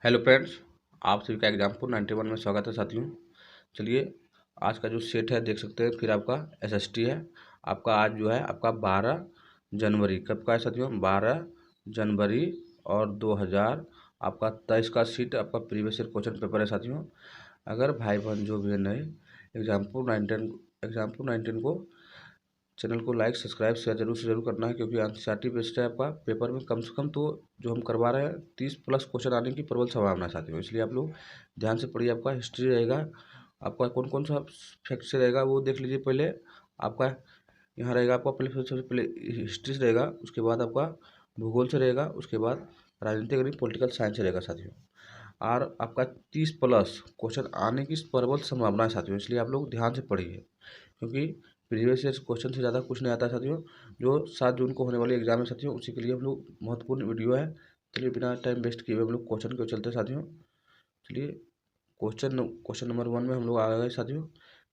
Hello friends, आप सभी का एग्जाम्पल 91 में स्वागत है साथियों। चलिए, आज का जो सेट है देख सकते हैं। फिर आपका एसएसटी है। आपका आज जो है आपका 12 जनवरी कब का है साथियों? 12 जनवरी और 2000 आपका 23 का सीट आपका प्रीवियस ईयर क्वेश्चन पेपर है साथियों। अगर भाई बहन जो भी है नए एग्जाम्पल 19 को चैनल को लाइक सब्सक्राइब शेयर जरूर से जरूर करना है, क्योंकि एनसीईआरटी बेस्ड है आपका पेपर में। कम से कम तो जो हम करवा रहे हैं 30+ क्वेश्चन आने की प्रबल संभावना है साथियों। इसलिए आप लोग ध्यान से पढ़िए। आपका हिस्ट्री रहेगा, आपका कौन कौन सा फैक्ट से रहेगा वो देख लीजिए पहले। आपका यहाँ रहेगा आपका पहले सबसे पहले हिस्ट्री से रहेगा, उसके बाद आपका भूगोल से रहेगा, उसके बाद राजनीतिक और पॉलिटिकल साइंस से रहेगा साथियों। और आपका 30+ क्वेश्चन आने की प्रबल संभावना है साथियों। इसलिए आप लोग ध्यान से पढ़िए, क्योंकि प्रीवियस ईयर क्वेश्चन से ज़्यादा कुछ नहीं आता साथियों। जो 7 जून को होने वाली एग्जाम है साथियों, उसी के लिए हम लोग महत्वपूर्ण वीडियो है। चलिए, बिना टाइम वेस्ट किए हुए हम लोग क्वेश्चन को चलते हैं साथियों। चलिए, क्वेश्चन नंबर 1 में हम लोग आ गए साथियों।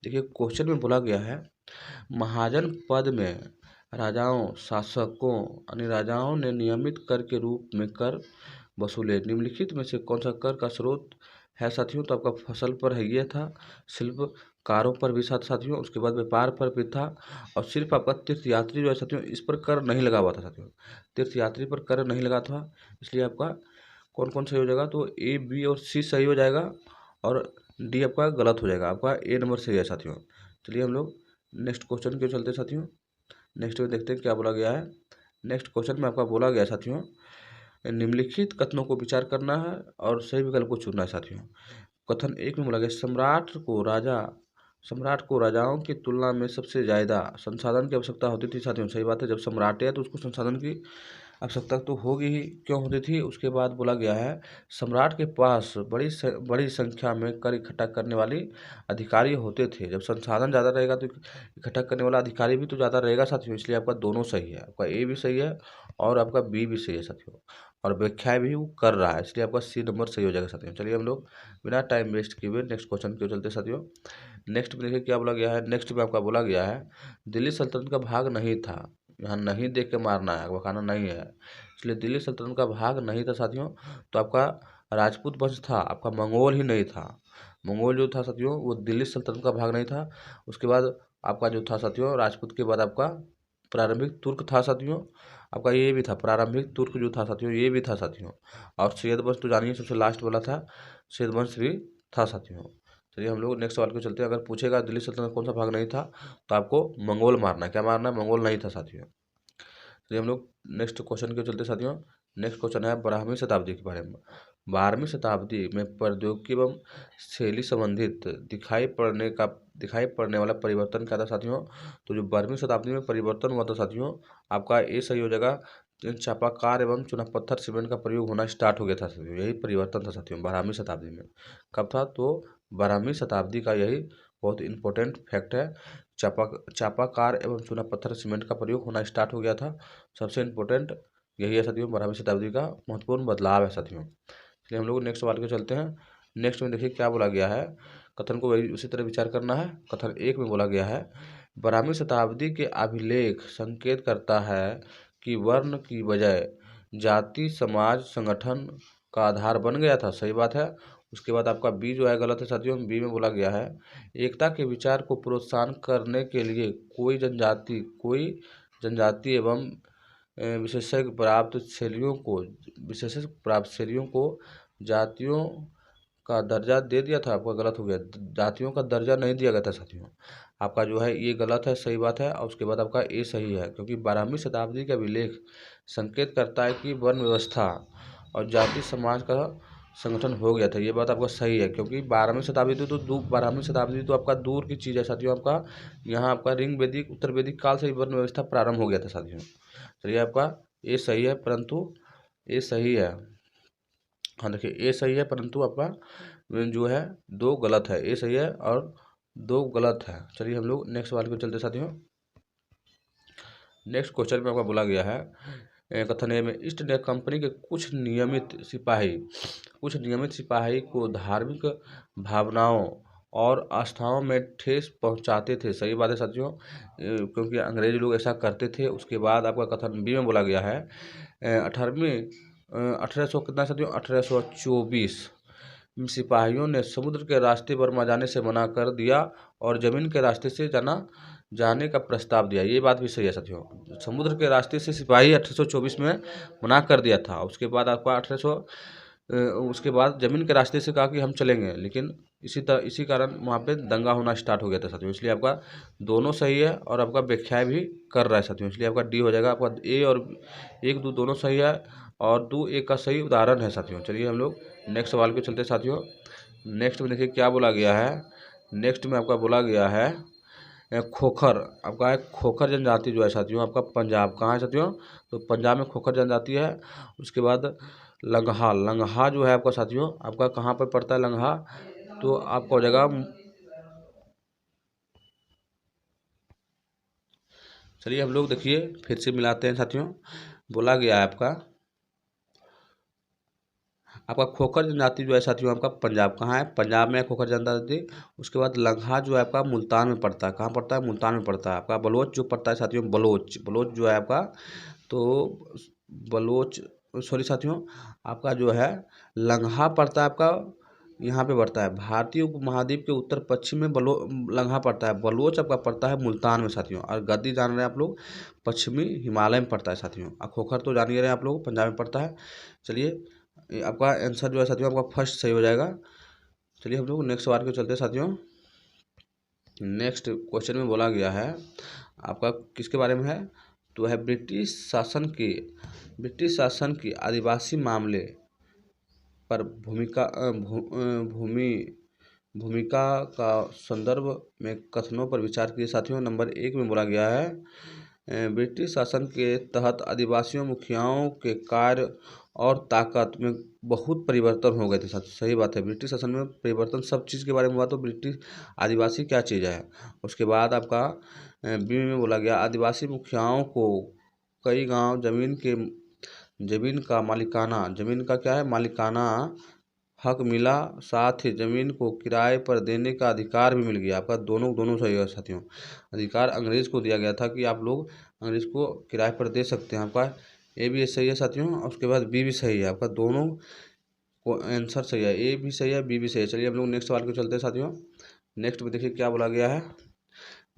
देखिए, क्वेश्चन में बोला गया है, महाजन पद में राजाओं, शासकों यानी राजाओं ने नियमित कर के रूप में कर वसूले। निम्नलिखित में से कौन सा कर का स्रोत है साथियों? तो आपका फसल पर है ये था, शिल्पकारों पर भी साथियों, उसके बाद व्यापार पर भी था, और सिर्फ आपका तीर्थयात्री जो है साथियों इस पर कर नहीं लगा हुआ था साथियों। तीर्थयात्री पर कर नहीं लगा था, इसलिए आपका कौन कौन सही हो जाएगा? तो ए, बी और सी सही हो जाएगा, और डी आपका गलत हो जाएगा। आपका ए नंबर सही है साथियों। चलिए, हम लोग नेक्स्ट क्वेश्चन क्यों चलते साथियों। नेक्स्ट में देखते हैं क्या बोला गया है। नेक्स्ट क्वेश्चन में आपका बोला गया साथियों, निम्नलिखित कथनों को विचार करना है और सही विकल्प को चुनना है साथियों। कथन 1 में बोला गया, सम्राट को राजाओं की तुलना में सबसे ज़्यादा संसाधन की आवश्यकता होती थी साथियों। सही बात है, जब सम्राट है तो उसको संसाधन की आवश्यकता तो होगी ही, क्यों होती थी। उसके बाद बोला गया है, सम्राट के पास बड़ी संख्या में कर इकट्ठा करने वाली अधिकारी होते थे। जब संसाधन ज़्यादा रहेगा तो इकट्ठा करने वाला अधिकारी भी तो ज़्यादा रहेगा साथियों। इसलिए आपका दोनों सही है, आपका ए भी सही है और आपका बी भी सही है साथियों, और व्याख्या भी वो कर रहा है, इसलिए आपका सी नंबर सही हो जाएगा साथियों। चलिए, हम लोग बिना टाइम वेस्ट किए हुए नेक्स्ट क्वेश्चन क्यों चलते साथियों। नेक्स्ट में देखिए क्या बोला गया है। नेक्स्ट में आपका बोला गया है, दिल्ली सल्तनत का भाग नहीं था। यहाँ नहीं देख के मारना है, बकाना नहीं है, इसलिए दिल्ली सल्तनत का भाग नहीं था साथियों। तो आपका राजपूत वंश था, आपका मंगोल ही नहीं था। मंगोल जो था साथियों वो दिल्ली सल्तनत का भाग नहीं था। उसके बाद आपका जो था साथियों राजपूत के बाद आपका प्रारंभिक तुर्क था साथियों। आपका ये भी था प्रारंभिक तुर्क जो था साथियों, ये भी था साथियों। और सैयद वंश तो जानिए सबसे लास्ट वाला था, सैयद वंश भी था साथियों। चलिए, हम लोग नेक्स्ट सवाल को चलते हैं। अगर पूछेगा दिल्ली सल्तनत कौन सा भाग नहीं था, तो आपको मंगोल मारना है। क्या मारना है? मंगोल नहीं था साथियों। चलिए, हम लोग नेक्स्ट क्वेश्चन को चलते साथियों। नेक्स्ट क्वेश्चन है 12वीं शताब्दी के बारे में। 12वीं शताब्दी में प्रौद्योगिकी एवं शैली संबंधित दिखाई पड़ने वाला परिवर्तन क्या था साथियों? तो जो 12वीं शताब्दी में परिवर्तन हुआ था साथियों, आपका ए सही हो जाएगा। चापाकार एवं चूना पत्थर सीमेंट का प्रयोग होना स्टार्ट हो गया था साथियों। यही परिवर्तन था साथियों 12वीं शताब्दी में। कब था? तो 12वीं शताब्दी का यही बहुत इंपॉर्टेंट फैक्ट है। चापाकार एवं चूना पत्थर सीमेंट का प्रयोग होना स्टार्ट हो गया था। सबसे इम्पोर्टेंट यही है साथियों, 12वीं शताब्दी का महत्वपूर्ण बदलाव है साथियों। चलिए, हम लोग नेक्स्ट सवाल को चलते हैं। नेक्स्ट में देखिए क्या बोला गया है। कथन को वही उसी तरह विचार करना है। कथन 1 में बोला गया है, 12वीं शताब्दी के अभिलेख संकेत करता है कि वर्ण की बजाय जाति समाज संगठन का आधार बन गया था। सही बात है। उसके बाद आपका बी जो है गलत है साथियों। बी में बोला गया है, एकता के विचार को प्रोत्साहन करने के लिए कोई जनजाति एवं विशेषज्ञ प्राप्त शैलियों को जातियों का दर्जा दे दिया था। आपका गलत हो गया, जातियों का दर्जा नहीं दिया गया था साथियों। आपका जो है ये गलत है, सही बात है। और उसके बाद आपका ए सही है, क्योंकि 12वीं शताब्दी का अभिलेख संकेत करता है कि वर्ण व्यवस्था और जाति समाज का संगठन हो गया था। ये बात आपका सही है, क्योंकि 12वीं शताब्दी तो आपका दूर की चीज़ है साथियों। आपका यहाँ आपका ऋग वैदिक उत्तर वैदिक काल से ही वर्ण व्यवस्था प्रारंभ हो गया था साथियों। चलिए, आपका ए सही है, परंतु ए सही है। हाँ, देखिए ए सही है, परंतु आपका जो है 2 गलत है। ए सही है और 2 गलत है। चलिए, हम लोग नेक्स्ट सवाल को चलते साथियों। नेक्स्ट क्वेश्चन में आपका बोला गया है, कथन ए में, ईस्ट इंडिया कंपनी के कुछ नियमित सिपाही को धार्मिक भावनाओं और आस्थाओं में ठेस पहुंचाते थे। सही बात है साथियों, क्योंकि अंग्रेज लोग ऐसा करते थे। उसके बाद आपका कथन बी में बोला गया है, 18वीं 1800 कितना साथियों 1824 सिपाहियों ने समुद्र के रास्ते बर्मा जाने से मना कर दिया और जमीन के रास्ते से जाने का प्रस्ताव दिया। ये बात भी सही है साथियों, समुद्र के रास्ते से सिपाही 1824 में मना कर दिया था। उसके बाद आपका 1800 उसके बाद जमीन के रास्ते से कहा कि हम चलेंगे, लेकिन इसी कारण वहाँ पे दंगा होना स्टार्ट हो गया था साथियों। इसलिए आपका दोनों सही है और आपका व्याख्याएं भी कर रहा है साथियों, इसलिए आपका डी हो जाएगा। आपका ए और 1 2 दोनों सही है और 2 1 का सही उदाहरण है साथियों। चलिए हम लोग नेक्स्ट सवाल पे चलते साथियों। नेक्स्ट में देखिए क्या बोला गया है। नेक्स्ट में आपका बोला गया है खोखर। आपका है खोखर जनजाति जो है साथियों आपका पंजाब कहाँ है साथियों, तो पंजाब में खोखर जनजाति है। उसके बाद लंगहा। लंगहा जो है आपका साथियों आपका कहाँ पर पड़ता है लंगहा, तो आपका हो जाएगा, चलिए हम लोग देखिए फिर से मिलाते हैं साथियों। बोला गया है आपका खोखर जनजाति जो है साथियों आपका पंजाब कहाँ है, पंजाब में है खोखर जनजाति। उसके बाद लंगहा जो है आपका मुल्तान में पड़ता है, कहाँ पड़ता है मुल्तान में पड़ता है। आपका बलोच जो पड़ता है साथियों बलोच, बलोच जो है आपका, तो बलोच सॉरी साथियों आपका जो है लंगहा पड़ता है आपका यहाँ पे पड़ता है भारतीय उपमहाद्वीप के उत्तर पश्चिम में लंगहा पड़ता है। बलोच आपका पड़ता है मुल्तान में साथियों। और गद्दी जान रहे हैं आप लोग पश्चिमी हिमालय में पड़ता है साथियों। और खोखर तो जान ही रहे हैं आप लोग पंजाब में पड़ता है। चलिए आपका आंसर जो है साथियों आपका फर्स्ट सही हो जाएगा। चलिए हम लोग नेक्स्ट सवाल के चलते हैं साथियों। नेक्स्ट क्वेश्चन में बोला गया है आपका किसके बारे में है, तो है ब्रिटिश शासन की आदिवासी मामले पर भूमिका का संदर्भ में कथनों पर विचार किए साथियों। नंबर 1 में बोला गया है ब्रिटिश शासन के तहत आदिवासियों मुखियाओं के कार्य और ताकत में बहुत परिवर्तन हो गए थे साथियों। सही बात है, ब्रिटिश शासन में परिवर्तन सब चीज़ के बारे में हुआ, तो ब्रिटिश आदिवासी क्या चीज़ है। उसके बाद आपका बी में बोला गया आदिवासी मुखियाओं को कई गांव जमीन का क्या है मालिकाना हक मिला, साथ ही जमीन को किराए पर देने का अधिकार भी मिल गया। आपका दोनों सही है साथियों। अधिकार अंग्रेज को दिया गया था कि आप लोग अंग्रेज को किराए पर दे सकते हैं। आपका ए भी सही है साथियों, उसके बाद बी भी सही है। आपका दोनों को आंसर सही है, ए भी सही है बी भी सही है। चलिए हम लोग नेक्स्ट सवाल को चलते हैं साथियों। नेक्स्ट में देखिए क्या बोला गया है।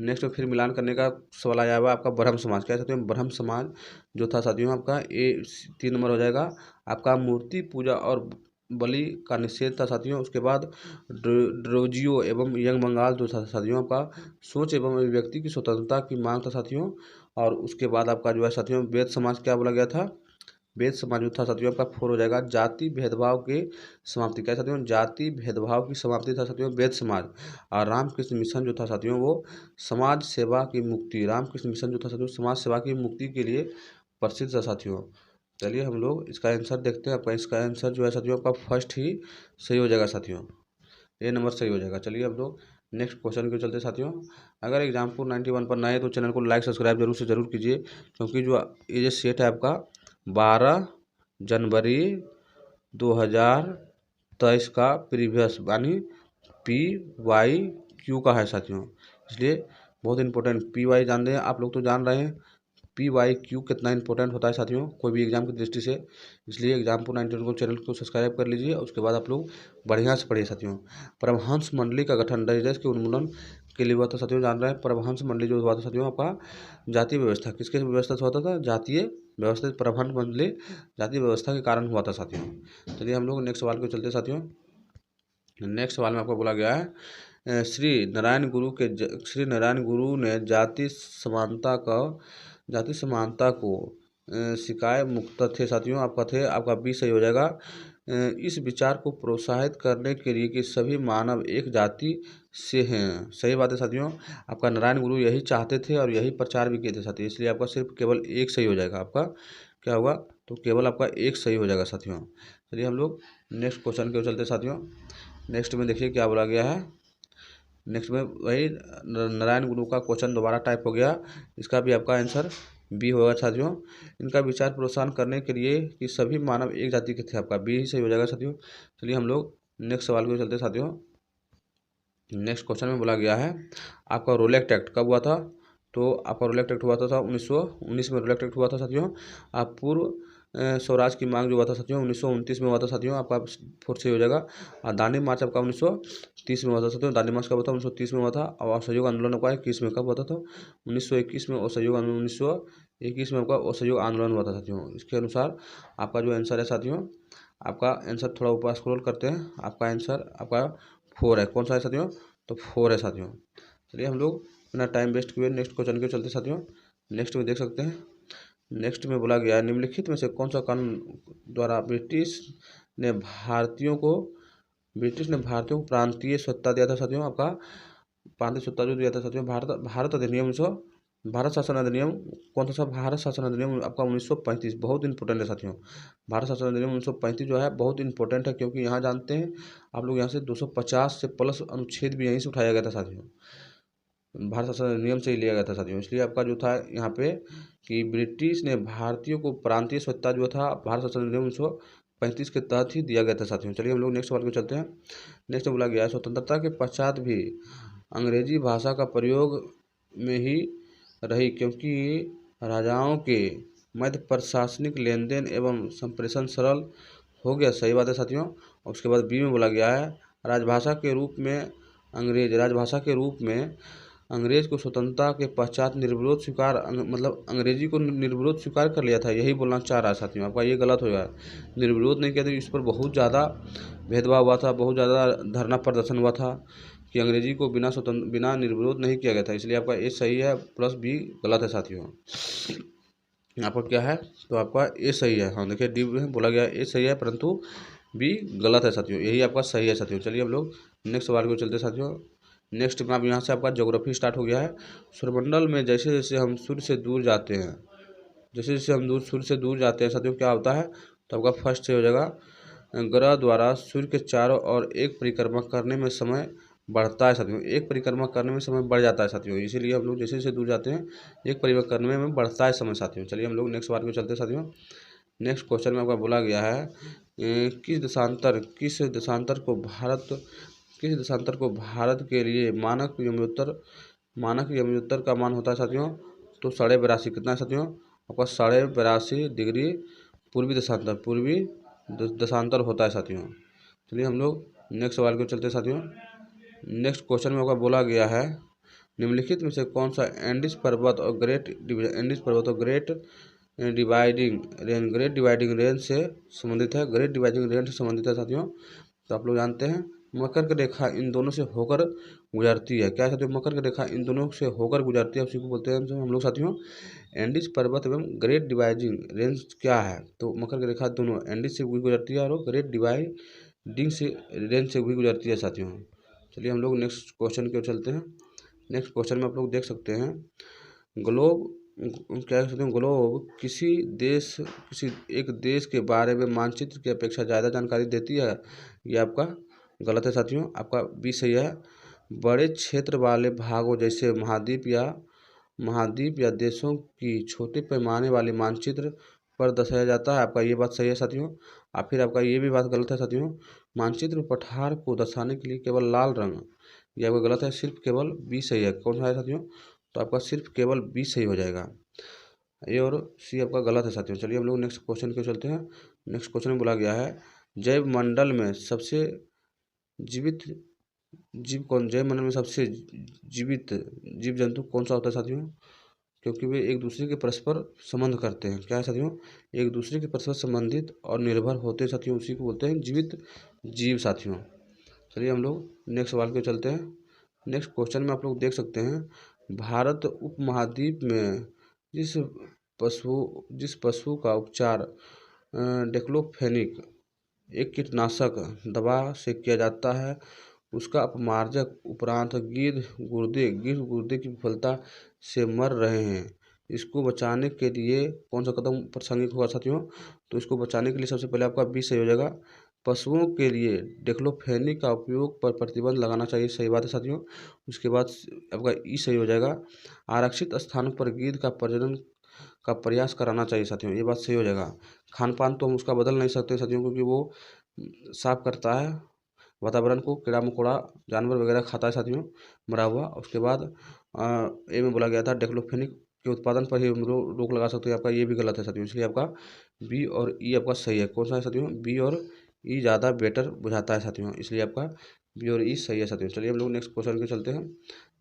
नेक्स्ट में फिर मिलान करने का सवाल आया हुआ आपका ब्रह्म समाज क्या है साथियों। ब्रह्म समाज जो था साथियों आपका ए 3 नंबर हो जाएगा। आपका मूर्ति पूजा और बलि का निषेध था साथियों। उसके बाद ड्रोजियो एवं यंग बंगाल जो था साथियों आपका सोच एवं अभिव्यक्ति की स्वतंत्रता की मांग था साथियों। और उसके बाद आपका जो है साथियों वेद समाज क्या बोला गया था, वेद समाज जो था साथियों आपका 4 हो जाएगा जाति भेदभाव की समाप्ति क्या है साथियों, जाति भेदभाव की समाप्ति था साथियों वेद समाज। और रामकृष्ण मिशन जो था साथियों वो समाज सेवा की मुक्ति, रामकृष्ण मिशन जो था साथियों समाज सेवा की मुक्ति के लिए प्रसिद्ध था साथियों। चलिए हम लोग इसका आंसर देखते हैं। आपका इसका आंसर जो है साथियों आपका फर्स्ट ही सही हो जाएगा साथियों, ए नंबर सही हो जाएगा। चलिए हम लोग नेक्स्ट क्वेश्चन के चलते साथियों। अगर एग्जाम्पल 91 पर नए हैं तो चैनल को लाइक सब्सक्राइब जरूर कीजिए, क्योंकि जो ये जो सेट है आपका 12 जनवरी 2023 का प्रीवियस यानी PYQ का है साथियों। इसलिए बहुत इंपॉर्टेंट PY जान रहे हैं आप लोग, तो जान रहे हैं PYQ कितना इंपॉर्टेंट होता है साथियों कोई भी एग्जाम की दृष्टि से। इसलिए एग्जाम्पल 91 को चैनल को सब्सक्राइब कर लीजिए। उसके बाद आप लोग बढ़िया से पढ़िए साथियों। परमहंस मंडली का गठन देश के उन्मूलन के लिए हुआ था साथियों। जान रहे हैं परमहंस मंडली जो हुआ था साथियों आपका जातीय व्यवस्था किसके व्यवस्था से होता था, जातीय व्यवस्था। परमहंस मंडली जातीय व्यवस्था के कारण हुआ था साथियों। चलिए हम लोग नेक्स्ट सवाल को चलते साथियों। नेक्स्ट सवाल में आपको बोला गया है श्री नारायण गुरु ने जाति समानता को सिकाए मुक्त थे साथियों। आपका बी सही हो जाएगा। इस विचार को प्रोत्साहित करने के लिए कि सभी मानव एक जाति से हैं। सही बात है साथियों, आपका नारायण गुरु यही चाहते थे और यही प्रचार भी किए थे साथियों। इसलिए आपका सिर्फ केवल एक सही हो जाएगा। आपका क्या होगा, तो केवल आपका एक सही हो जाएगा साथियों। चलिए हम लोग नेक्स्ट क्वेश्चन के चलते साथियों। नेक्स्ट में देखिए क्या बोला गया है। नेक्स्ट में वही नारायण गुरु का क्वेश्चन दोबारा टाइप हो गया। इसका भी आपका आंसर बी होगा साथियों। इनका विचार प्रोत्साहन करने के लिए कि सभी मानव एक जाति के थे। आपका बी ही सही हो जाएगा साथियों। चलिए हम लोग नेक्स्ट सवाल को चलते साथियों। नेक्स्ट क्वेश्चन में बोला गया है आपका रोलेक्ट एक्ट कब हुआ था, तो आपका रोलेक्ट एक्ट हुआ था 1919 में रोलेक्ट एक्ट हुआ था साथियों। आप पूर्व स्वराज की मांग जो हुआ था साथियों 1929 में हुआ था साथियों, आपका 4 सही हो जाएगा। और दांडी मार्च आपका 1930 में हुआ था साथियों, दांडी मार्च कब हुआ था 1930 में हुआ था। और असहयोग आंदोलन आपका 21 में कब हुआ था, तो 1921 में असहयोग आंदोलन 1921 में आपका असहयोग आंदोलन हुआ था साथियों। इसके अनुसार आपका जो आंसर है साथियों, आपका आंसर थोड़ा ऊपर स्क्रॉल करते हैं, आपका आंसर आपका 4 है। कौन सा है साथियों, तो 4 है साथियों। चलिए हम लोग बिना टाइम वेस्ट किए नेक्स्ट क्वेश्चन के चलते साथियों। नेक्स्ट में देख सकते हैं, नेक्स्ट में बोला गया है निम्नलिखित में से कौन सा कानून द्वारा ने भारतीयों को प्रांतीय स्वतंत्रता दिया था साथियों। आपका प्रांतीय स्वतंत्रता जो दिया था साथियों, भारत अधिनियम भारत शासन अधिनियम कौन सा सा भारत शासन अधिनियम आपका 1935 बहुत इंपॉर्टेंट है साथियों। भारत शासन अधिनियम 1935 जो है बहुत इंपॉर्टेंट है, क्योंकि यहाँ जानते हैं आप लोग यहाँ से 250 से प्लस अनुच्छेद भी यहीं से उठाया गया था साथियों, भारत शासन अधिनियम से ही लिया गया था साथियों। इसलिए आपका जो था यहाँ पे कि ब्रिटिश ने भारतीयों को प्रांतीय स्वतंत्रता जो था भारत शासन अधिनियम 1935 के तहत ही दिया गया था साथियों। चलिए हम लोग नेक्स्ट सवाल को चलते हैं। नेक्स्ट बोला गया है स्वतंत्रता के पश्चात भी अंग्रेजी भाषा का प्रयोग में ही रही, क्योंकि राजाओं के मध्य प्रशासनिक लेन देन एवं संप्रेषण सरल हो गया। सही बात है साथियों। और उसके बाद बी में बोला गया है राजभाषा के रूप में अंग्रेज को स्वतंत्रता के पश्चात निर्विरोध स्वीकार मतलब अंग्रेजी को निर्विरोध स्वीकार कर लिया था, यही बोलना चाह रहा है साथियों। आपका ये गलत हो गया, निर्विरोध नहीं किया था, इस पर बहुत ज़्यादा भेदभाव हुआ था, बहुत ज़्यादा धरना प्रदर्शन हुआ था कि अंग्रेजी को बिना निर्विरोध नहीं किया गया था। इसलिए आपका ए सही है, प्लस बी गलत है साथियों। यहाँ पर क्या है, तो आपका ए सही है। हाँ देखिए डी में बोला गया ए सही है, परंतु बी गलत है साथियों, यही आपका सही है साथियों। चलिए हम लोग नेक्स्ट सवाल को चलते साथियों। नेक्स्ट में आप यहाँ से आपका ज्योग्राफी स्टार्ट हो गया है। सूर्यमंडल में जैसे जैसे हम सूर्य से दूर जाते हैं, सूर्य से दूर जाते हैं साथियों, क्या होता है, तो आपका फर्स्ट से हो जाएगा ग्रह द्वारा सूर्य के चारों ओर एक परिक्रमा करने में समय बढ़ता है साथियों, एक परिक्रमा करने में समय बढ़ जाता है साथियों। इसीलिए हम लोग जैसे जैसे दूर जाते हैं एक परिक्रमा करने में बढ़ता है समय साथियों। चलिए हम लोग नेक्स्ट बार को चलते हैं साथियों। नेक्स्ट क्वेश्चन में आपका बोला गया है किस देशांतर को भारत के लिए मानक यमोत्तर का मान होता है साथियों, तो 82.5 कितना है साथियों, आपका 82.5 डिग्री पूर्वी देशांतर होता है साथियों। चलिए हम लोग नेक्स्ट सवाल को चलते हैं साथियों। नेक्स्ट क्वेश्चन में आपका बोला गया है निम्नलिखित में से कौन सा एंडीज पर्वत और ग्रेट डिवाइडिंग रेंज से संबंधित है, ग्रेट डिवाइडिंग रेंज से संबंधित है साथियों। तो आप लोग जानते हैं मकर की रेखा इन दोनों से होकर गुजरती है, क्या है साथियों, मकर की रेखा इन दोनों से होकर गुजरती है, उसी को बोलते हैं हम लोग साथियों एंडीज पर्वत एवं ग्रेट डिवाइडिंग रेंज। क्या है, तो मकर की रेखा दोनों एंडीज से भी गुजरती है और ग्रेट डिवाइडिंग से रेंज से भी गुजरती है साथियों। चलिए हम लोग नेक्स्ट क्वेश्चन की ओर चलते हैं। नेक्स्ट क्वेश्चन में आप लोग देख सकते हैं ग्लोब क्या कह सकते हैं, ग्लोब किसी एक देश के बारे में मानचित्र की अपेक्षा ज़्यादा जानकारी देती है, ये आपका गलत है साथियों। आपका बी सही है। बड़े क्षेत्र वाले भागों जैसे महाद्वीप या देशों की छोटे पैमाने वाले मानचित्र पर दर्शाया जाता है, आपका ये बात सही है साथियों। और फिर आपका ये भी बात गलत है साथियों, मानचित्र पठार को दर्शाने के लिए केवल लाल रंग, ये आपका गलत है, सिर्फ केवल बी सही है। कौन सा है साथियों, तो आपका सिर्फ केवल बी सही हो जाएगा, ए और सी आपका गलत है साथियों। चलिए हम लोग नेक्स्ट क्वेश्चन के चलते हैं। नेक्स्ट क्वेश्चन में बोला गया है जैव मंडल में सबसे जीवित जीव जंतु कौन सा होता है साथियों, क्योंकि वे एक दूसरे के परस्पर संबंध करते हैं, क्या है साथियों, एक दूसरे के परस्पर संबंधित और निर्भर होते हैं साथियों, उसी को बोलते हैं जीवित जीव साथियों। चलिए हम लोग नेक्स्ट सवाल पे चलते हैं। नेक्स्ट क्वेश्चन में आप लोग देख सकते हैं भारत उपमहाद्वीप में जिस पशु का उपचार डेक्लोफेनिक एक कीटनाशक दवा से किया जाता है, उसका अपमार्जक उपरांत गिद्ध गुर्दे की विफलता से मर रहे हैं। इसको बचाने के लिए कौन सा कदम प्रासंगिक होगा साथियों, तो इसको बचाने के लिए सबसे पहले आपका बी सही हो जाएगा, पशुओं के लिए डेक्लोफेनिक का उपयोग पर प्रतिबंध लगाना चाहिए, सही बात है साथियों। उसके बाद आपका ई सही हो जाएगा, आरक्षित स्थानों पर गिद्ध का प्रजनन का प्रयास कराना चाहिए साथियों, ये बात सही हो जाएगा। खान पान तो हम उसका बदल नहीं सकते साथियों, क्योंकि वो साफ करता है वातावरण को, कीड़ा मकोड़ा जानवर वगैरह खाता है साथियों मरा हुआ। उसके बाद ए में बोला गया था डेक्लोफेनिक के उत्पादन पर ही हम रोक लगा सकते हैं, आपका ये भी गलत है साथियों। इसलिए आपका बी और ई आपका सही है। कौन सा है साथियों? बी और ई ज़्यादा बेटर बुझाता है साथियों, इसलिए आपका बी और ई सही है साथियों। चलिए हम लोग नेक्स्ट क्वेश्चन के चलते हैं।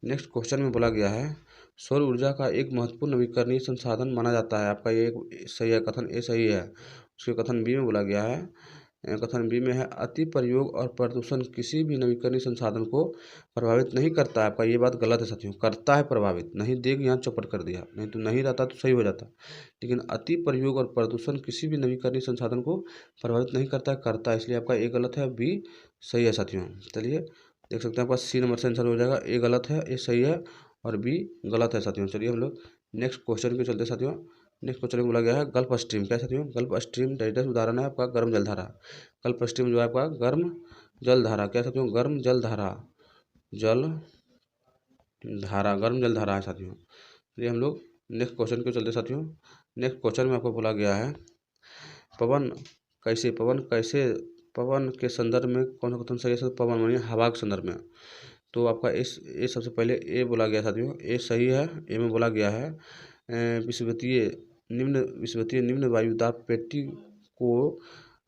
नेक्स्ट क्वेश्चन में बोला गया है सौर ऊर्जा का एक महत्वपूर्ण नवीकरणीय संसाधन माना जाता है। आपका ये सही है, कथन ए सही है। उसके कथन बी में बोला गया है, कथन बी में है अति प्रयोग और प्रदूषण किसी भी नवीकरणीय संसाधन को प्रभावित नहीं करता है। आपका ये बात गलत है साथियों, करता है प्रभावित, नहीं देख यहाँ चौपट कर दिया, नहीं तो नहीं रहता तो सही हो जाता। लेकिन अति प्रयोग और प्रदूषण किसी भी नवीकरणीय संसाधन को प्रभावित नहीं करता है, करता है, इसलिए आपका ए गलत है, बी सही है साथियों। चलिए देख सकते हैं आपका सी नंबर से आंसर हो जाएगा। ए गलत है, ए सही है और बी गलत है साथियों। चलिए हम लोग नेक्स्ट क्वेश्चन के चलते साथियों। नेक्स्ट क्वेश्चन में बोला गया है गल्फ स्ट्रीम। क्या साथियों? गल्फ स्ट्रीम डायरेक्ट उदाहरण है आपका गर्म जलधारा। गल्फ स्ट्रीम जो है आपका गर्म जलधारा। क्या साथियों? गर्म जलधारा, जल धारा, गर्म जलधारा है साथियों। चलिए हम लोग नेक्स्ट क्वेश्चन के चलते साथियों। नेक्स्ट क्वेश्चन में आपको बोला गया है पवन कैसे, पवन के संदर्भ में कौन सा कथन सही है? पवन मानिए हवा के संदर्भ में। तो आपका ए सबसे पहले ए बोला गया साथियों, ए सही है। ए में बोला गया है विषुवतीय निम्न वायु दाब पेटी को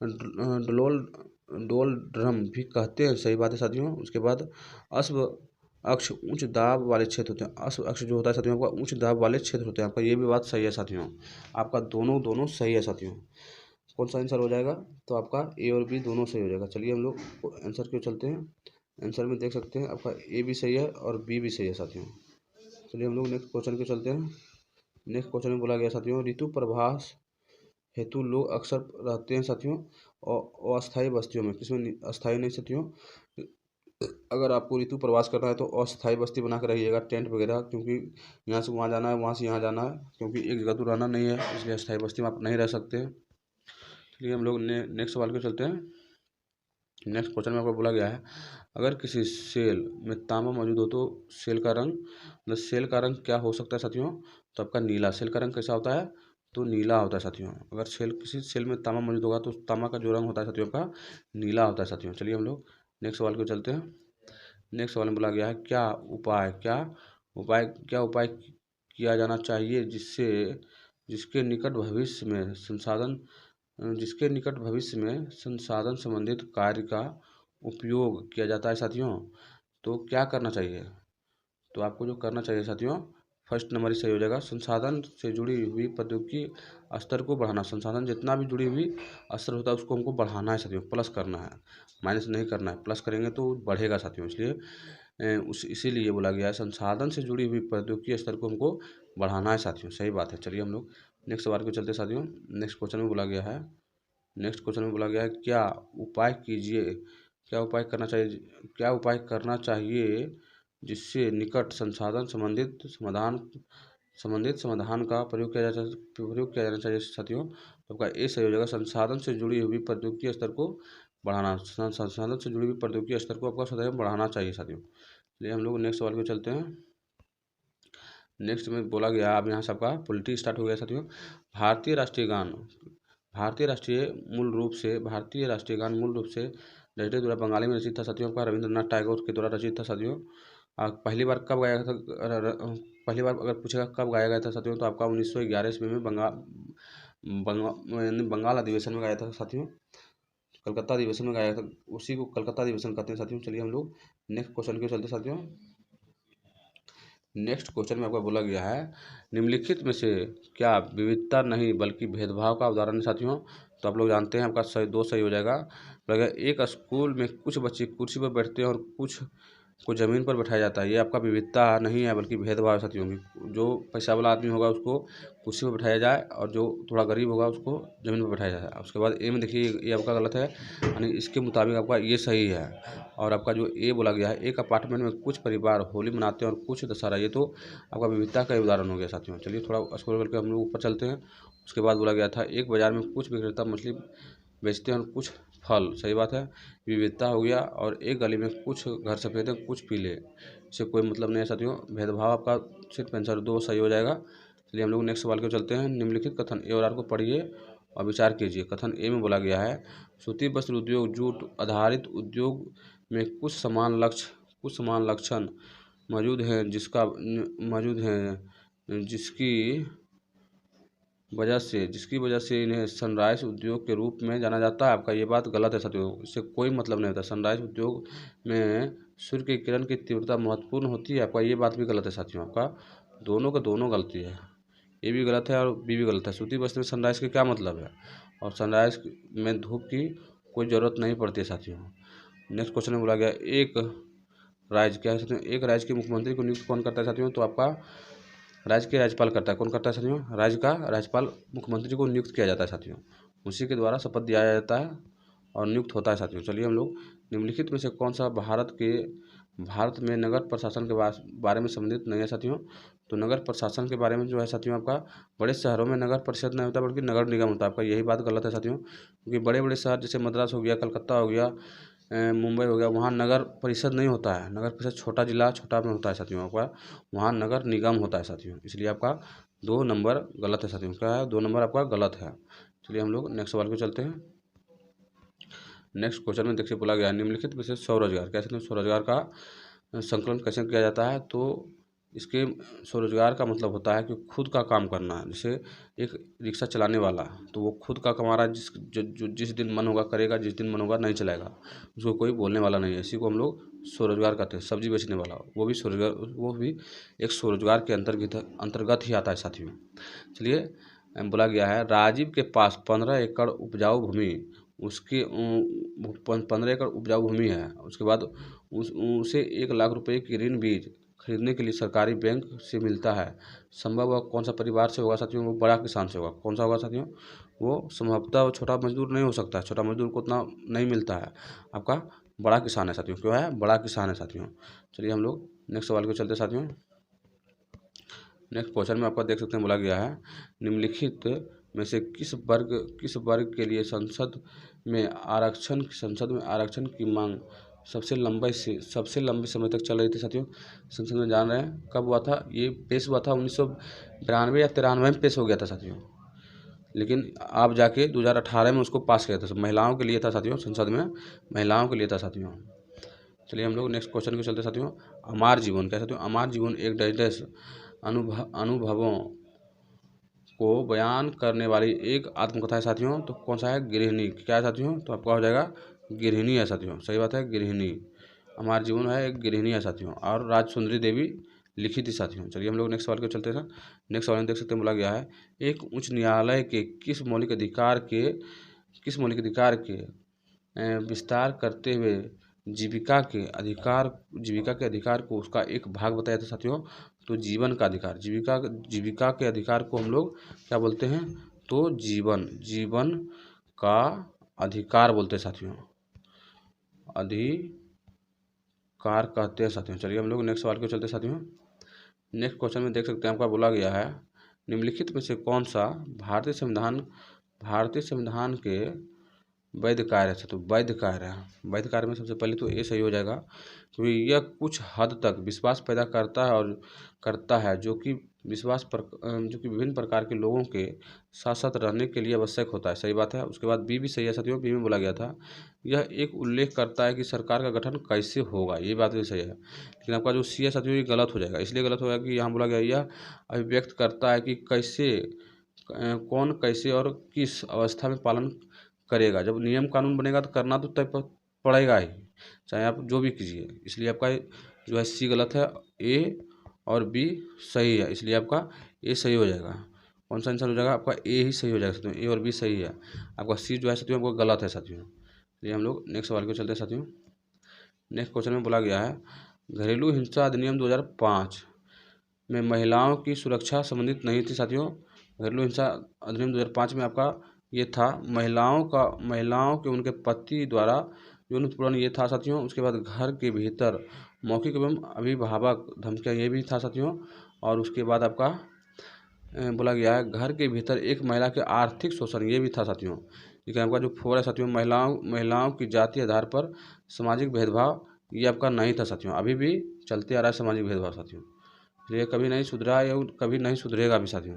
डोल डोल ड्रम भी कहते हैं, सही बात है साथियों। उसके बाद अश्व अक्ष उच्च दाब वाले क्षेत्र होते हैं। अश्व अक्ष जो होता है साथियों आपका उच्च दाब वाले क्षेत्र होते हैं। आपका ये भी बात सही है साथियों, आपका दोनों सही है साथियों। कौन सा आंसर हो जाएगा? तो आपका ए और बी दोनों सही हो जाएगा। चलिए हम लोग आंसर क्यों चलते हैं। आंसर में देख सकते हैं आपका ए भी सही है और बी भी सही है साथियों। चलिए हम लोग नेक्स्ट क्वेश्चन के चलते हैं। नेक्स्ट क्वेश्चन में बोला गया साथियों ऋतु प्रवास हेतु लोग अक्सर रहते हैं साथियों और अस्थायी बस्तियों में। किसमें? अस्थायी नहीं साथियों। अगर आपको ऋतु प्रवास करना है तो अस्थायी बस्ती बना कर रहिएगा, टेंट वगैरह, क्योंकि यहाँ से वहाँ जाना है, वहाँ से यहाँ जाना है, क्योंकि एक जगह तो रहना नहीं है, इसलिए अस्थायी बस्ती में आप नहीं रह सकते। चलिए हम लोग नेक्स्ट सवाल को चलते हैं। नेक्स्ट क्वेश्चन में आपको बोला गया है अगर किसी सेल में तांबा मौजूद हो तो सेल का रंग, मतलब सेल का रंग क्या हो सकता है साथियों? तो आपका नीला। सेल का रंग कैसा होता है? तो नीला होता है साथियों। अगर किसी सेल में तांबा मौजूद होगा तो तांबा का जो रंग होता है साथियों का नीला होता है साथियों। चलिए हम लोग नेक्स्ट सवाल को चलते हैं। नेक्स्ट सवाल में बोला गया है क्या उपाय किया जाना चाहिए जिसके निकट भविष्य में संसाधन संबंधित कार्य का उपयोग किया जाता है साथियों। तो क्या करना चाहिए? तो आपको जो करना चाहिए साथियों, फर्स्ट नंबर ही सही हो जाएगा। संसाधन से जुड़ी हुई प्रौद्योगिकी स्तर को बढ़ाना। संसाधन जितना भी जुड़ी हुई स्तर होता है उसको हमको बढ़ाना है साथियों, प्लस करना है, माइनस नहीं करना है। प्लस करेंगे तो बढ़ेगा साथियों, इसलिए इसीलिए बोला गया है संसाधन से जुड़ी हुई प्रौद्योगिकी स्तर को हमको बढ़ाना है साथियों। सही बात है। चलिए हम लोग नेक्स्ट सवाल को चलते साथियों। नेक्स्ट क्वेश्चन में बोला गया है क्या उपाय करना चाहिए जिससे निकट संसाधन संबंधित समाधान का प्रयोग किया जाना चाहिए साथियों। तो आपका ए सही हो जाएगा। संसाधन से जुड़ी हुई प्रौद्योगिकी स्तर को बढ़ाना। संसाधन से जुड़ी हुई प्रौद्योगिकी स्तर को आपको सदैव बढ़ाना चाहिए साथियों। चलिए हम लोग नेक्स्ट सवाल को चलते हैं। नेक्स्ट में बोला गया, अब यहाँ से आपका पॉलिटी स्टार्ट हो गया साथियों। भारतीय राष्ट्रीय गान मूल रूप से रचित द्वारा बंगाली में रचित था साथियों। आपका रविंद्रनाथ टैगोर के द्वारा रचित था साथियों। पहली बार कब गाया था? पहली बार अगर पूछेगा कब गाया गया था साथियों, तो आपका 1911 ईस्वी में बंगाल अधिवेशन में गाया था साथियों। कलकत्ता अधिवेशन में गाया था, उसी को कलकत्ता अधिवेशन कहते हैं साथियों। चलिए हम लोग नेक्स्ट क्वेश्चन के चलते साथियों। नेक्स्ट क्वेश्चन में आपको बोला गया है निम्नलिखित में से क्या विविधता नहीं बल्कि भेदभाव का उदाहरण है साथियों। तो आप लोग जानते हैं आपका सही हो जाएगा। एक स्कूल में कुछ बच्चे कुर्सी पर बैठते हैं और कुछ को ज़मीन पर बैठाया जाता है। ये आपका विविधता नहीं है बल्कि भेदभाव है साथियों की। जो पैसा वाला आदमी होगा उसको कुर्सी पर बैठाया जाए और जो थोड़ा गरीब होगा उसको ज़मीन पर बैठाया जाए। उसके बाद ए में देखिए ये आपका गलत है, यानी इसके मुताबिक आपका ये सही है। और आपका जो ए बोला गया है एक अपार्टमेंट में कुछ परिवार होली मनाते हैं और कुछ दशहरा, ये तो आपका विविधता का उदाहरण हो गया साथियों। चलिए थोड़ा स्क्रॉल करके हम लोग ऊपर चलते हैं। उसके बाद बोला गया था एक बाजार में कुछ विक्रेता मछली बेचते हैं और कुछ फल, सही बात है, विविधता हो गया। और एक गली में कुछ घर सफ़ेद हैं कुछ पीले, इससे कोई मतलब नहीं है साथियों। भेदभाव आपका सिर्फ आंसर 2 सही हो जाएगा। चलिए हम लोग नेक्स्ट सवाल को चलते हैं। निम्नलिखित कथन ए और आर को पढ़िए और विचार कीजिए। कथन ए में बोला गया है सूती वस्त्र उद्योग जूट आधारित उद्योग में कुछ समान लक्षण मौजूद हैं जिसकी जिसकी वजह से इन्हें सनराइज उद्योग के रूप में जाना जाता है। आपका ये बात गलत है साथियों, इससे कोई मतलब नहीं होता। सनराइज उद्योग में सूर्य की किरण की तीव्रता महत्वपूर्ण होती है। आपका ये बात भी गलत है साथियों, आपका दोनों का दोनों गलती है, ए भी गलत है और बी भी गलत है। सूती वस्त्र में सनराइज के क्या मतलब है, और सनराइज में धूप की कोई ज़रूरत नहीं पड़ती है साथियों। नेक्स्ट क्वेश्चन में बोला गया एक राज्य क्या है साथियों, एक राज्य के मुख्यमंत्री को नियुक्त कौन करता है साथियों, तो आपका राज्य के राज्यपाल करता है। कौन करता है साथियों, राज्य का राज्यपाल मुख्यमंत्री को नियुक्त किया जाता है साथियों, उसी के द्वारा शपथ दिया जाता है और नियुक्त होता है साथियों। चलिए हम लोग निम्नलिखित में से कौन सा भारत में नगर प्रशासन के बारे में संबंधित नहीं है साथियों, तो नगर प्रशासन के बारे में जो है साथियों, आपका बड़े शहरों में नगर परिषद नहीं होता बल्कि नगर निगम होता है। आपका यही बात गलत है साथियों, क्योंकि बड़े बड़े शहर जैसे मद्रास हो गया, कलकत्ता हो गया, मुंबई हो गया, वहाँ नगर परिषद नहीं होता है। नगर परिषद छोटा जिला छोटा में होता है साथियों, आपका वहाँ नगर निगम होता है साथियों। इसलिए आपका 2 नंबर गलत है साथियों, क्या है 2 नंबर आपका गलत है। चलिए हम लोग नेक्स्ट सवाल को चलते हैं। नेक्स्ट क्वेश्चन में देखिए बोला गया है निम्नलिखित में से स्वरोजगार क्या है, स्वरोजगार का संकलन कैसे किया जाता है, तो इसके स्वरोजगार का मतलब होता है कि खुद का काम करना। जैसे एक रिक्शा चलाने वाला, तो वो खुद का कमा रहा है, जिस दिन मन होगा करेगा, जिस दिन मन होगा नहीं चलाएगा, उसको कोई बोलने वाला नहीं है। इसी को हम लोग स्वरोजगार कहते हैं। सब्जी बेचने वाला वो भी एक स्वरोजगार के अंतर्गत ही आता है साथियों। चलिए बोला गया है राजीव के पास 15 एकड़ उपजाऊ भूमि उसके 15 एकड़ उपजाऊ भूमि है। उसके बाद उसे 1 लाख रुपए की ऋण बीज खरीदने के लिए सरकारी बैंक से मिलता है। संभव वह कौन सा परिवार से होगा साथियों, वो बड़ा किसान से होगा। कौन सा होगा साथियों, वो संभवतः वो छोटा मजदूर नहीं हो सकता है, छोटा मजदूर को उतना नहीं मिलता है। आपका बड़ा किसान है साथियों, क्यों है बड़ा किसान है साथियों। चलिए हम लोग नेक्स्ट सवाल को चलते हैं साथियों। नेक्स्ट क्वेश्चन में आपका देख सकते हैं बोला गया है निम्नलिखित में से किस वर्ग के लिए संसद में आरक्षण की मांग सबसे लंबे समय तक चल रही थी साथियों। संसद में जान रहे हैं कब हुआ था, ये पेश हुआ था 1992 या 93 में पेश हो गया था साथियों, लेकिन आप जाके 2018 में उसको पास किया था। महिलाओं के लिए था साथियों, संसद में महिलाओं के लिए था साथियों। चलिए हम लोग नेक्स्ट क्वेश्चन को चलते साथियों। अमार जीवन क्या साथियों, अमार जीवन एक डैश अनुभवों को बयान करने वाली एक आत्मकथा है साथियों। तो कौन सा है, गृहिणी। क्या है साथियों, तो आपका हो जाएगा गृहिणी है साथियों, सही बात है गृहिणी। हमारा जीवन है एक गृहिणी है साथियों, और राजसुंदरी देवी लिखी थी साथियों। चलिए हम लोग नेक्स्ट सवाल को चलते हैं। नेक्स्ट सवाल में देख सकते हैं बोला गया है एक उच्च न्यायालय के किस मौलिक अधिकार के विस्तार करते हुए जीविका के अधिकार को उसका एक भाग बताया था साथियों। तो जीवन का अधिकार, जीविका के अधिकार को हम लोग क्या बोलते हैं, तो जीवन का अधिकार बोलते हैं साथियों, अधिकार कहते हैं साथियों। चलिए हम लोग नेक्स्ट सवाल को चलते हैं साथियों। नेक्स्ट क्वेश्चन में देख सकते हैं आपका बोला गया है निम्नलिखित में से कौन सा भारतीय संविधान के वैध कार्य है। तो वैध कार्य में सबसे पहले तो ये सही हो जाएगा, क्योंकि यह कुछ हद तक विश्वास पैदा करता है जो कि विभिन्न प्रकार के लोगों के साथ साथ रहने के लिए आवश्यक होता है। सही बात है। उसके बाद बी भी सही है साथियों, बी में बोला गया था यह एक उल्लेख करता है कि सरकार का गठन कैसे होगा, ये बात भी सही है। लेकिन आपका जो सी है साथियों ये गलत हो जाएगा। इसलिए गलत होगा कि यहाँ बोला गया यह अभिव्यक्त करता है कि कौन कैसे और किस अवस्था में पालन करेगा। जब नियम कानून बनेगा तो करना तो तय पड़ेगा ही, चाहे आप जो भी कीजिए। इसलिए आपका जो है सी गलत है, ए और बी सही है, इसलिए आपका ए सही हो जाएगा। कौन सा आंसर हो जाएगा, आपका ए ही सही हो जाएगा साथियों, ए और बी सही है। आपका सी जो है साथियों आपको गलत है साथियों। चलिए हम लोग नेक्स्ट सवाल को चलते हैं साथियों। नेक्स्ट क्वेश्चन में बोला गया है घरेलू हिंसा अधिनियम 2005 में महिलाओं की सुरक्षा संबंधित नहीं थी साथियों। घरेलू हिंसा अधिनियम 2005 में आपका ये था महिलाओं के उनके पति द्वारा यौन उत्पीड़न ये था साथियों। उसके बाद घर के भीतर मौखिक एवं अभिभावक धमकियाँ ये भी था साथियों। और उसके बाद आपका बोला गया है घर के भीतर एक महिला के आर्थिक शोषण ये भी था साथियों। लेकिन आपका जो 4 है साथियों महिलाओं की जाति आधार पर सामाजिक भेदभाव ये आपका नहीं था साथियों, अभी भी चलते आ रहा है सामाजिक भेदभाव साथियों। ये कभी नहीं सुधरा या कभी नहीं सुधरेगा भी साथियों।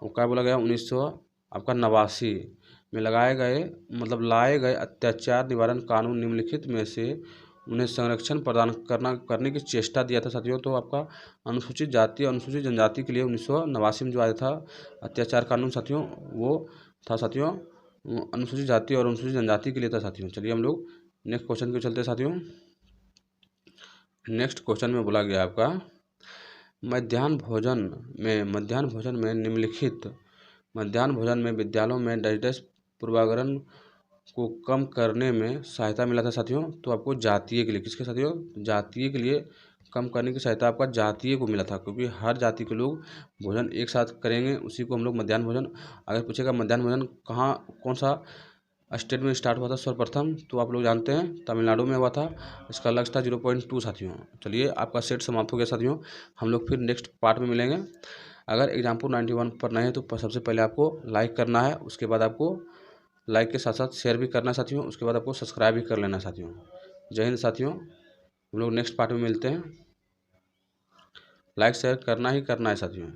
वो क्या बोला गया 1989 में लाए गए अत्याचार निवारण कानून निम्नलिखित में से उन्हें संरक्षण प्रदान करने की चेष्टा दिया था साथियों। तो आपका अनुसूचित जाति और अनुसूचित जनजाति के लिए 1989 में जो आया था अत्याचार कानून साथियों, वो था साथियों अनुसूचित जाति और अनुसूचित जनजाति के लिए था साथियों। चलिए हम लोग नेक्स्ट क्वेश्चन के चलते साथियों। नेक्स्ट क्वेश्चन में बोला गया आपका मध्याह्न भोजन में निम्नलिखित मध्याह्न भोजन में विद्यालयों में डैश पूर्वाग्रह को कम करने में सहायता मिला था साथियों। तो आपको जातीय के लिए, किसके साथियों, जातीय के लिए कम करने की सहायता आपका जातीय को मिला था, क्योंकि हर जाति के लोग भोजन एक साथ करेंगे, उसी को हम लोग मध्याह्न भोजन। अगर पूछेगा मध्याह्न भोजन कहाँ कौन सा स्टेट में स्टार्ट हुआ था सर्वप्रथम, तो आप लोग जानते हैं तमिलनाडु में हुआ था। इसका लक्ष्य था 0.2 साथियों। चलिए आपका सेट समाप्त हो गया साथियों। हम लोग फिर नेक्स्ट पार्ट में मिलेंगे। अगर एग्जाम्पल 91 पर नए हैं तो सबसे पहले आपको लाइक करना है, उसके बाद आपको लाइक के साथ साथ शेयर भी करना है साथियों, उसके बाद आपको सब्सक्राइब भी कर लेना है साथियों। जय हिंद साथियों, हम लोग नेक्स्ट पार्ट में मिलते हैं। लाइक शेयर करना ही करना है साथियों।